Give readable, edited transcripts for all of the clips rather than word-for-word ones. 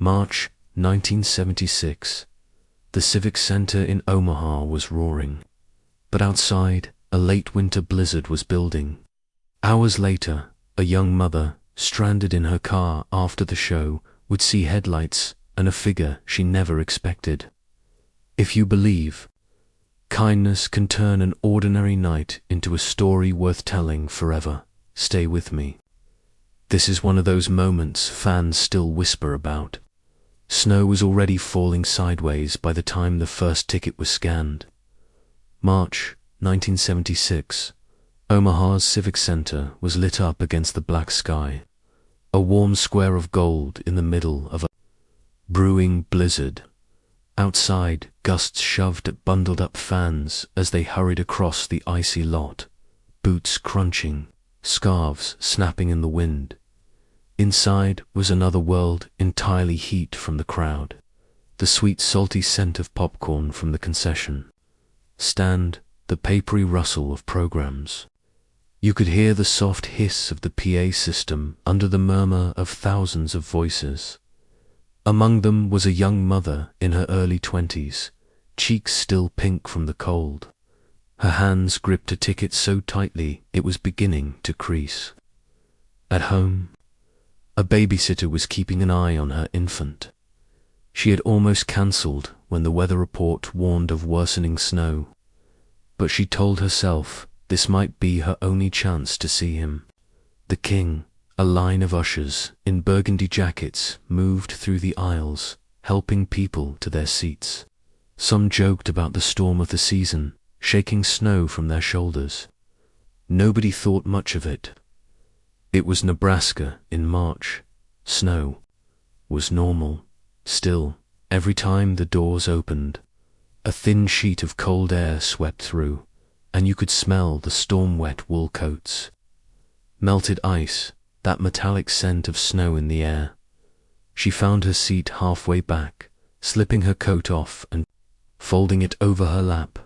March 1976. The Civic Center in Omaha was roaring, but outside, a late winter blizzard was building. Hours later, a young mother, stranded in her car after the show, would see headlights and a figure she never expected. If you believe, kindness can turn an ordinary night into a story worth telling forever, stay with me. This is one of those moments fans still whisper about. Snow was already falling sideways by the time the first ticket was scanned. March 1976. Omaha's Civic Center was lit up against the black sky, a warm square of gold in the middle of a brewing blizzard. Outside, gusts shoved at bundled-up fans as they hurried across the icy lot, boots crunching, scarves snapping in the wind. Inside was another world entirely heat from the crowd, the sweet salty scent of popcorn from the concession stand, the papery rustle of programs. You could hear the soft hiss of the PA system under the murmur of thousands of voices. Among them was a young mother in her early 20s, cheeks still pink from the cold. Her hands gripped a ticket so tightly it was beginning to crease. At home, a babysitter was keeping an eye on her infant. She had almost cancelled when the weather report warned of worsening snow, but she told herself this might be her only chance to see him. The king, a line of ushers in burgundy jackets, moved through the aisles, helping people to their seats. Some joked about the storm of the season, shaking snow from their shoulders. Nobody thought much of it. It was Nebraska in March. Snow was normal. Still, every time the doors opened, a thin sheet of cold air swept through, and you could smell the storm-wet wool coats. Melted ice, that metallic scent of snow in the air. She found her seat halfway back, slipping her coat off and folding it over her lap.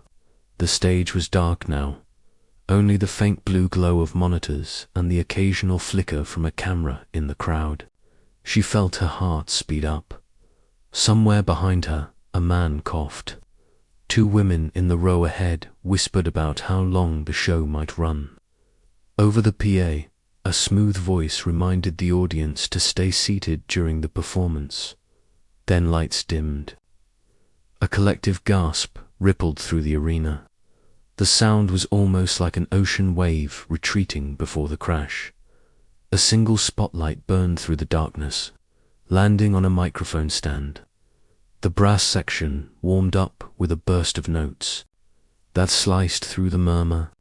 The stage was dark now. Only the faint blue glow of monitors and the occasional flicker from a camera in the crowd. She felt her heart speed up. Somewhere behind her, a man coughed. Two women in the row ahead whispered about how long the show might run. Over the PA, a smooth voice reminded the audience to stay seated during the performance. Then lights dimmed. A collective gasp rippled through the arena. The sound was almost like an ocean wave retreating before the crash. A single spotlight burned through the darkness, landing on a microphone stand. The brass section warmed up with a burst of notes that sliced through the murmur.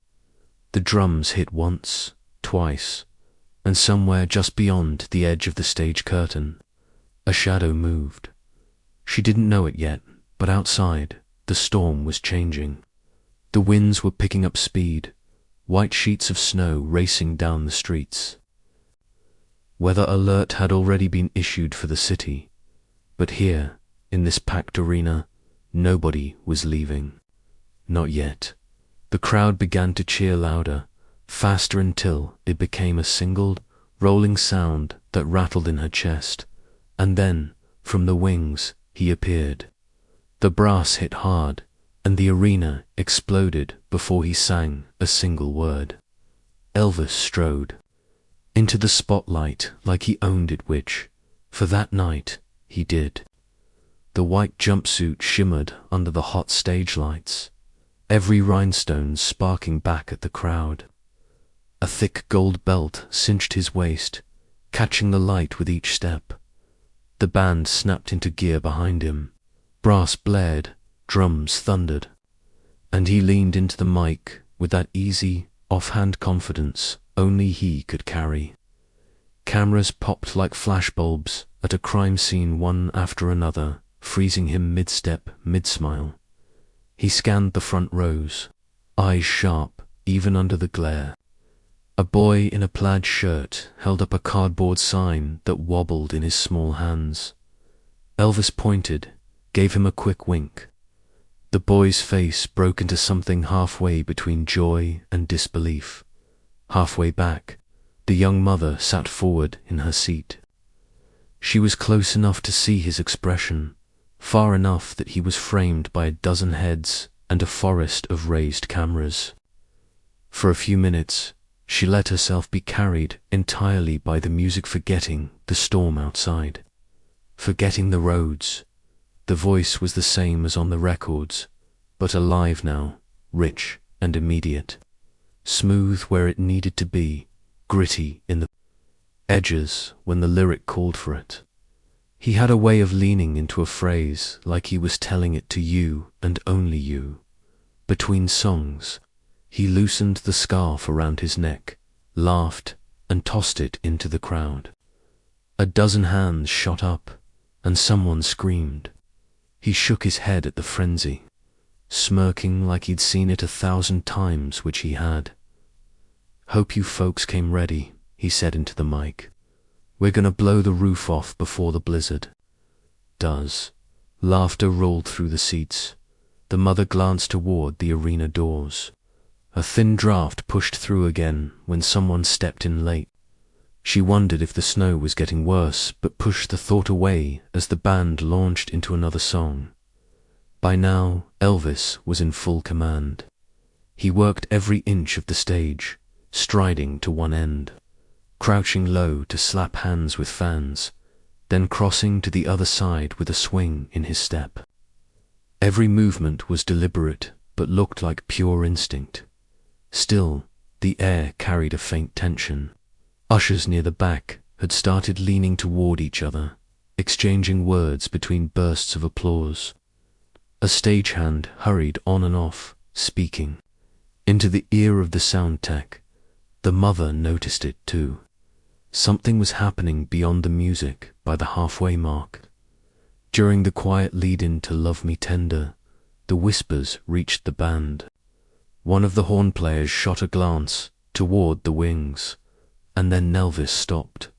The drums hit once, twice, and somewhere just beyond the edge of the stage curtain, a shadow moved. She didn't know it yet, but outside, the storm was changing. The winds were picking up speed, white sheets of snow racing down the streets. Weather alert had already been issued for the city, but here, in this packed arena, nobody was leaving. Not yet. The crowd began to cheer louder, faster until it became a single, rolling sound that rattled in her chest, and then, from the wings, he appeared. The brass hit hard, and the arena exploded before he sang a single word. Elvis strode into the spotlight like he owned it, which, for that night, he did. The white jumpsuit shimmered under the hot stage lights, every rhinestone sparking back at the crowd. A thick gold belt cinched his waist, catching the light with each step. The band snapped into gear behind him. Brass blared, drums thundered, and he leaned into the mic with that easy, offhand confidence only he could carry. Cameras popped like flashbulbs at a crime scene one after another, freezing him mid-step, mid-smile. He scanned the front rows, eyes sharp even under the glare. A boy in a plaid shirt held up a cardboard sign that wobbled in his small hands. Elvis pointed, gave him a quick wink. The boy's face broke into something halfway between joy and disbelief. Halfway back, the young mother sat forward in her seat. She was close enough to see his expression, far enough that he was framed by a dozen heads and a forest of raised cameras. For a few minutes, she let herself be carried entirely by the music, forgetting the storm outside, forgetting the roads. The voice was the same as on the records, but alive now, rich and immediate, smooth where it needed to be, gritty in the edges when the lyric called for it. He had a way of leaning into a phrase like he was telling it to you and only you. Between songs, he loosened the scarf around his neck, laughed, and tossed it into the crowd. A dozen hands shot up, and someone screamed. He shook his head at the frenzy, smirking like he'd seen it 1,000 times, which he had. "Hope you folks came ready," he said into the mic. "We're gonna blow the roof off before the blizzard." Does. Laughter rolled through the seats. The mother glanced toward the arena doors. A thin draft pushed through again when someone stepped in late. She wondered if the snow was getting worse, but pushed the thought away as the band launched into another song. By now, Elvis was in full command. He worked every inch of the stage, striding to one end, crouching low to slap hands with fans, then crossing to the other side with a swing in his step. Every movement was deliberate, but looked like pure instinct. Still, the air carried a faint tension. Ushers near the back had started leaning toward each other, exchanging words between bursts of applause. A stagehand hurried on and off, speaking. Into the ear of the sound tech, the mother noticed it too. Something was happening beyond the music by the halfway mark. During the quiet lead-in to Love Me Tender, the whispers reached the band. One of the horn players shot a glance toward the wings, and then Elvis stopped.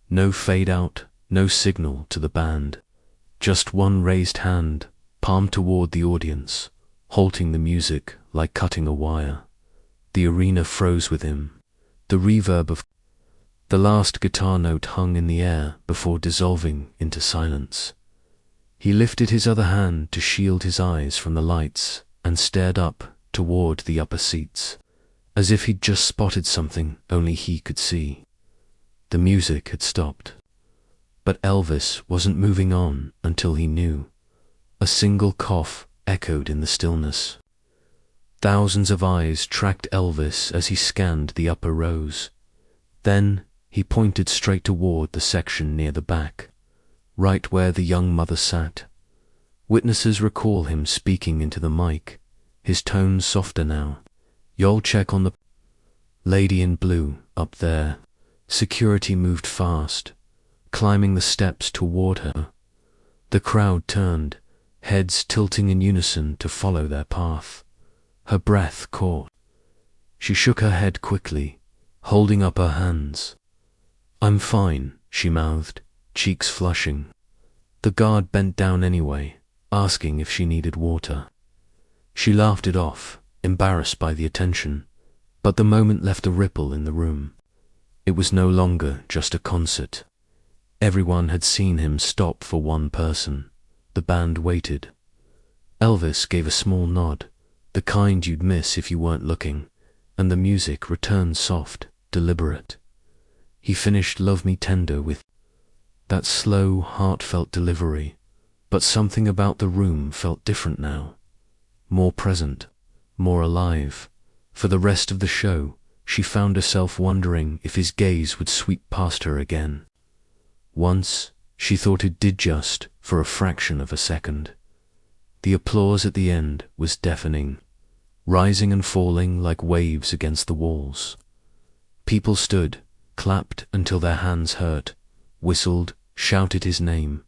No fade-out, no signal to the band. Just one raised hand, palm toward the audience, halting the music like cutting a wire. The arena froze with him. The reverb of the last guitar note hung in the air before dissolving into silence. He lifted his other hand to shield his eyes from the lights and stared up toward the upper seats, as if he'd just spotted something only he could see. The music had stopped, but Elvis wasn't moving on until he knew. A single cough echoed in the stillness. Thousands of eyes tracked Elvis as he scanned the upper rows. Then he pointed straight toward the section near the back, right where the young mother sat. Witnesses recall him speaking into the mic, his tone softer now. "Y'all check on the lady in blue up there." Security moved fast, climbing the steps toward her. The crowd turned, heads tilting in unison to follow their path. Her breath caught. She shook her head quickly, holding up her hands. "I'm fine," she mouthed, cheeks flushing. The guard bent down anyway, asking if she needed water. She laughed it off, embarrassed by the attention, but the moment left a ripple in the room. It was no longer just a concert. Everyone had seen him stop for one person. The band waited. Elvis gave a small nod, the kind you'd miss if you weren't looking, and the music returned soft, deliberate. He finished Love Me Tender with that slow, heartfelt delivery, but something about the room felt different now. More present, more alive. For the rest of the show, she found herself wondering if his gaze would sweep past her again. Once, she thought it did just for a fraction of a second. The applause at the end was deafening, rising and falling like waves against the walls. People stood, clapped until their hands hurt, whistled, shouted his name.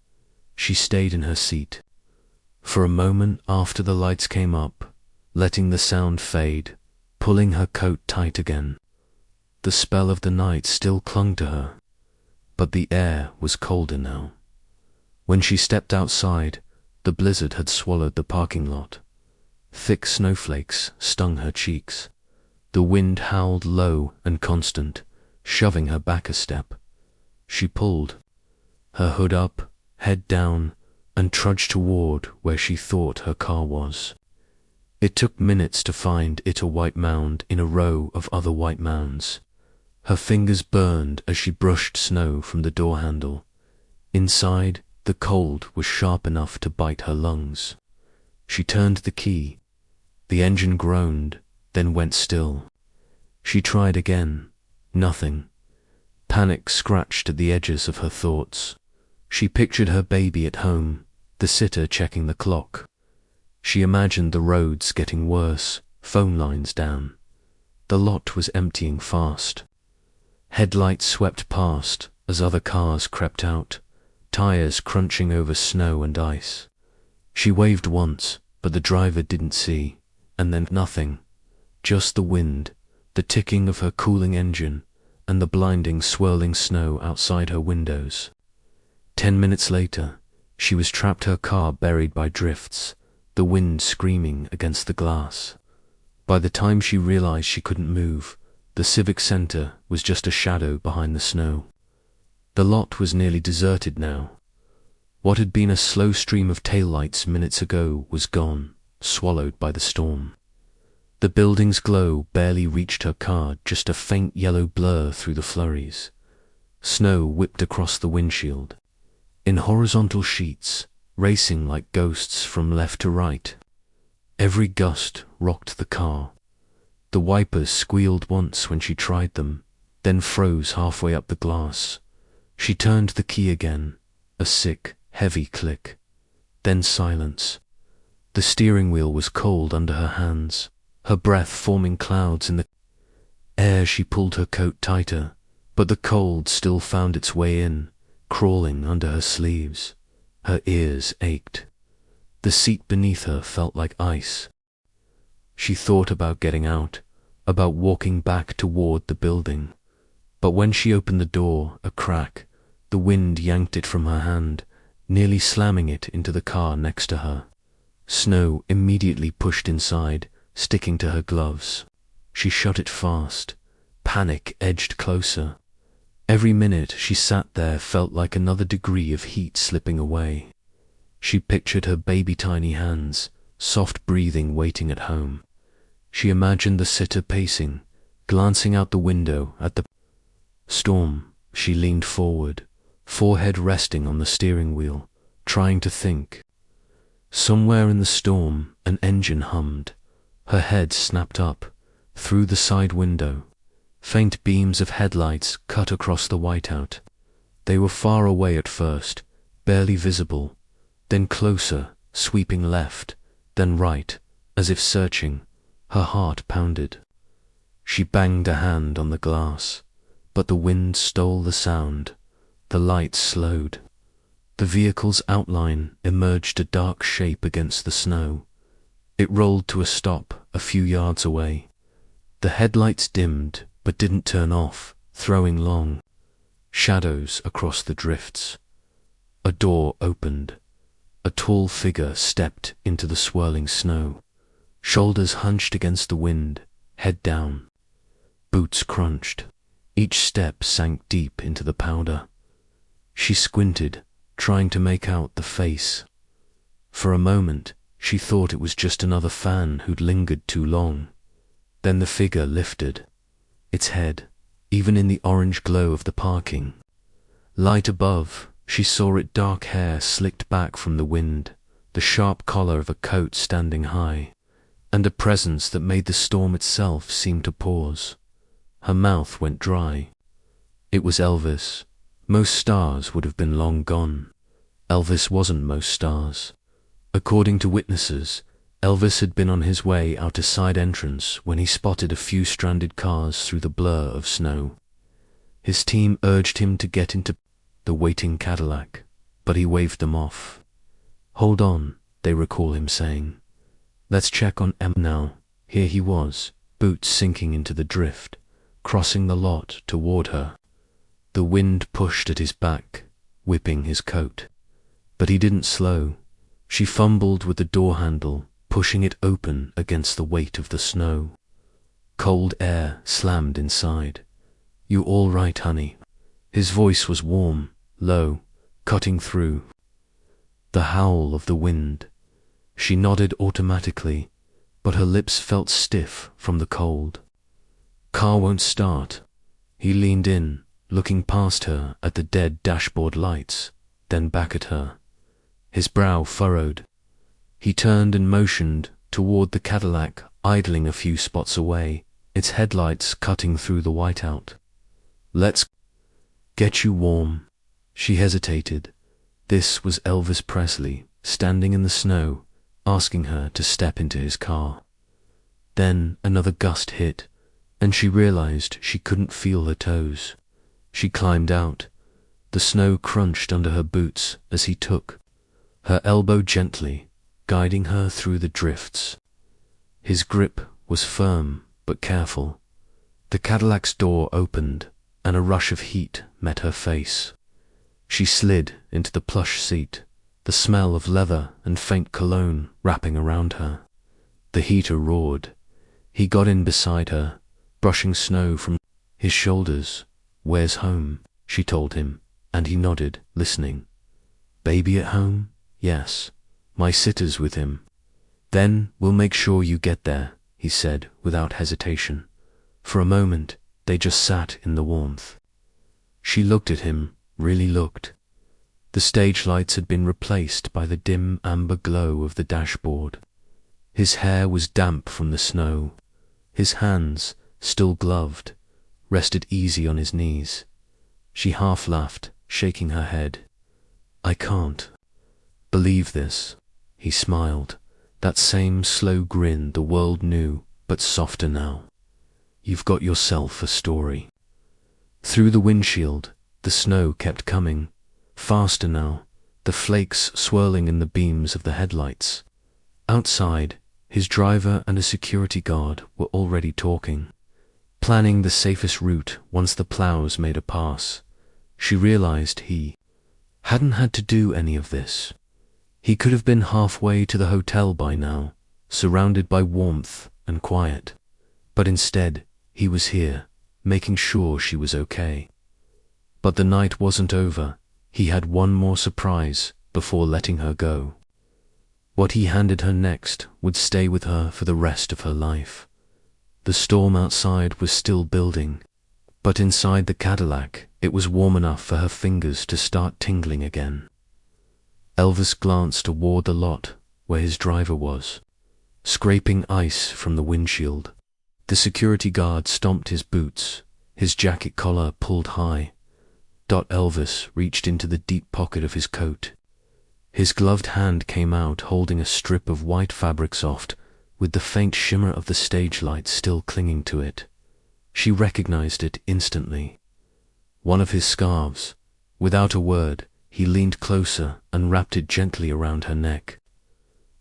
She stayed in her seat. For a moment after the lights came up, letting the sound fade, pulling her coat tight again. The spell of the night still clung to her, but the air was colder now. When she stepped outside, the blizzard had swallowed the parking lot. Thick snowflakes stung her cheeks. The wind howled low and constant, shoving her back a step. She pulled. her hood up, head down, and trudged toward where she thought her car was. It took minutes to find it, a white mound in a row of other white mounds. Her fingers burned as she brushed snow from the door handle. Inside, the cold was sharp enough to bite her lungs. She turned the key. The engine groaned, then went still. She tried again. Nothing. Panic scratched at the edges of her thoughts. She pictured her baby at home, the sitter checking the clock. She imagined the roads getting worse, phone lines down. The lot was emptying fast. Headlights swept past as other cars crept out, tires crunching over snow and ice. She waved once, but the driver didn't see, and then nothing. Just the wind, the ticking of her cooling engine, and the blinding, swirling snow outside her windows. 10 minutes later, she was trapped, her car buried by drifts, the wind screaming against the glass. By the time she realized she couldn't move, the civic center was just a shadow behind the snow. The lot was nearly deserted now. What had been a slow stream of taillights minutes ago was gone, swallowed by the storm. The building's glow barely reached her car, just a faint yellow blur through the flurries. Snow whipped across the windshield, in horizontal sheets, racing like ghosts from left to right. Every gust rocked the car. The wipers squealed once when she tried them, then froze halfway up the glass. She turned the key again, a sick, heavy click. Then silence. The steering wheel was cold under her hands, her breath forming clouds in the air. She pulled her coat tighter, but the cold still found its way in, crawling under her sleeves. Her ears ached. The seat beneath her felt like ice. She thought about getting out, about walking back toward the building. But when she opened the door, a crack, the wind yanked it from her hand, nearly slamming it into the car next to her. Snow immediately pushed inside, sticking to her gloves. She shut it fast. Panic edged closer. Every minute she sat there felt like another degree of heat slipping away. She pictured her baby-tiny hands, soft breathing, waiting at home. She imagined the sitter pacing, glancing out the window at the storm. She leaned forward, forehead resting on the steering wheel, trying to think. Somewhere in the storm, an engine hummed. Her head snapped up, through the side window. Faint beams of headlights cut across the whiteout. They were far away at first, barely visible, then closer, sweeping left, then right, as if searching. Her heart pounded. She banged a hand on the glass, but the wind stole the sound. The lights slowed. The vehicle's outline emerged, a dark shape against the snow. It rolled to a stop a few yards away. The headlights dimmed, but didn't turn off, throwing long shadows across the drifts. A door opened. A tall figure stepped into the swirling snow, shoulders hunched against the wind, head down. Boots crunched. Each step sank deep into the powder. She squinted, trying to make out the face. For a moment, she thought it was just another fan who'd lingered too long. Then the figure lifted. Its head, even in the orange glow of the parking. Light above, she saw its dark hair slicked back from the wind, the sharp collar of a coat standing high, and a presence that made the storm itself seem to pause. Her mouth went dry. It was Elvis. Most stars would have been long gone. Elvis wasn't most stars. According to witnesses, Elvis had been on his way out a side entrance when he spotted a few stranded cars through the blur of snow. His team urged him to get into the waiting Cadillac, but he waved them off. "Hold on," they recall him saying. "Let's check on M now." Here he was, boots sinking into the drift, crossing the lot toward her. The wind pushed at his back, whipping his coat. But he didn't slow. She fumbled with the door handle, pushing it open against the weight of the snow. Cold air slammed inside. "You all right, honey?" His voice was warm, low, cutting through. The howl of the wind. She nodded automatically, but her lips felt stiff from the cold. Car won't start. He leaned in, looking past her at the dead dashboard lights, then back at her. His brow furrowed. He turned and motioned toward the Cadillac idling a few spots away, its headlights cutting through the whiteout. Let's get you warm. She hesitated. This was Elvis Presley, standing in the snow, asking her to step into his car. Then another gust hit, and she realized she couldn't feel her toes. She climbed out. The snow crunched under her boots as he took her elbow gently, guiding her through the drifts. His grip was firm but careful. The Cadillac's door opened, and a rush of heat met her face. She slid into the plush seat, the smell of leather and faint cologne wrapping around her. The heater roared. He got in beside her, brushing snow from his shoulders. "Where's home?" she told him, and he nodded, listening. "Baby at home? Yes. My sitter's with him." "Then we'll make sure you get there," he said without hesitation. For a moment, they just sat in the warmth. She looked at him, really looked. The stage lights had been replaced by the dim amber glow of the dashboard. His hair was damp from the snow. His hands, still gloved, rested easy on his knees. She half laughed, shaking her head. "I can't believe this." He smiled, that same slow grin the world knew, but softer now. "You've got yourself a story." Through the windshield, the snow kept coming, faster now, the flakes swirling in the beams of the headlights. Outside, his driver and a security guard were already talking, planning the safest route once the plows made a pass. She realized he hadn't had to do any of this. He could have been halfway to the hotel by now, surrounded by warmth and quiet. But instead, he was here, making sure she was okay. But the night wasn't over. He had one more surprise before letting her go. What he handed her next would stay with her for the rest of her life. The storm outside was still building, but inside the Cadillac, it was warm enough for her fingers to start tingling again. Elvis glanced toward the lot where his driver was, scraping ice from the windshield. The security guard stomped his boots, his jacket collar pulled high. Elvis reached into the deep pocket of his coat. His gloved hand came out holding a strip of white fabric soft, with the faint shimmer of the stage light still clinging to it. She recognized it instantly. One of his scarves. Without a word, he leaned closer and wrapped it gently around her neck.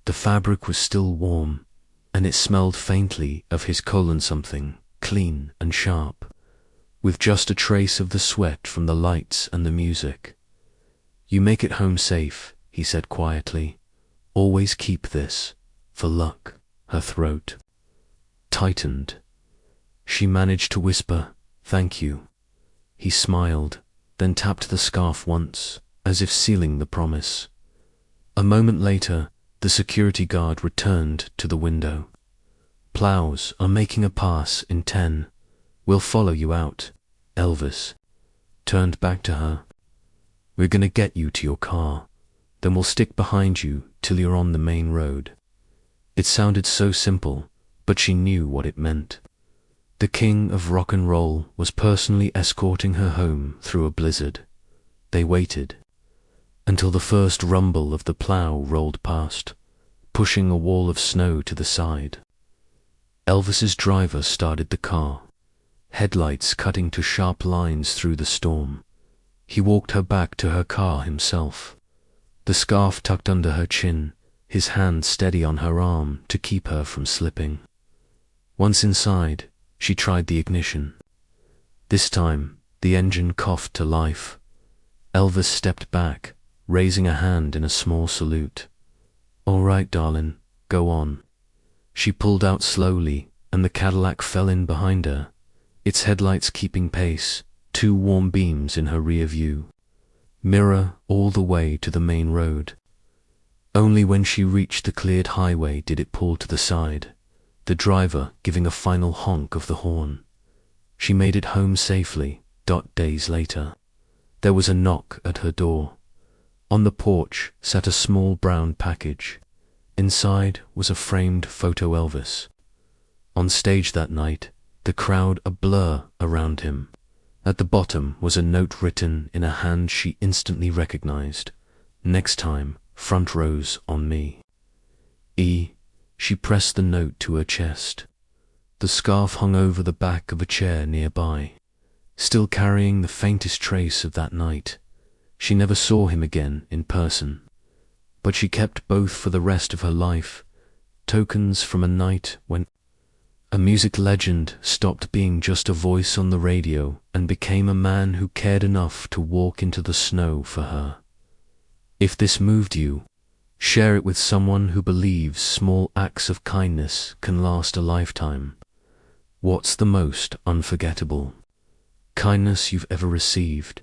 The fabric was still warm, and it smelled faintly of his colon something, clean and sharp, with just a trace of the sweat from the lights and the music. "You make it home safe," he said quietly. "Always keep this, for luck." Her throat tightened. She managed to whisper, "Thank you." He smiled, then tapped the scarf once, as if sealing the promise. A moment later, the security guard returned to the window. "Plows are making a pass in 10. We'll follow you out." Elvis turned back to her. "We're gonna get you to your car, then we'll stick behind you till you're on the main road." It sounded so simple, but she knew what it meant. The king of rock and roll was personally escorting her home through a blizzard. They waited until the first rumble of the plow rolled past, pushing a wall of snow to the side. Elvis's driver started the car, headlights cutting to sharp lines through the storm. He walked her back to her car himself, the scarf tucked under her chin, his hand steady on her arm to keep her from slipping. Once inside, she tried the ignition. This time, the engine coughed to life. Elvis stepped back, raising a hand in a small salute. "All right, darling, go on." She pulled out slowly, and the Cadillac fell in behind her, its headlights keeping pace, two warm beams in her rear view. mirror all the way to the main road. Only when she reached the cleared highway did it pull to the side, the driver giving a final honk of the horn. She made it home safely. Days later, there was a knock at her door. On the porch sat a small brown package. Inside was a framed photo Elvis. On stage that night, the crowd a blur around him. At the bottom was a note written in a hand she instantly recognized. "Next time, front rows on me." She pressed the note to her chest. The scarf hung over the back of a chair nearby, still carrying the faintest trace of that night. She never saw him again in person, but she kept both for the rest of her life, tokens from a night when a music legend stopped being just a voice on the radio and became a man who cared enough to walk into the snow for her. If this moved you, share it with someone who believes small acts of kindness can last a lifetime. What's the most unforgettable kindness you've ever received?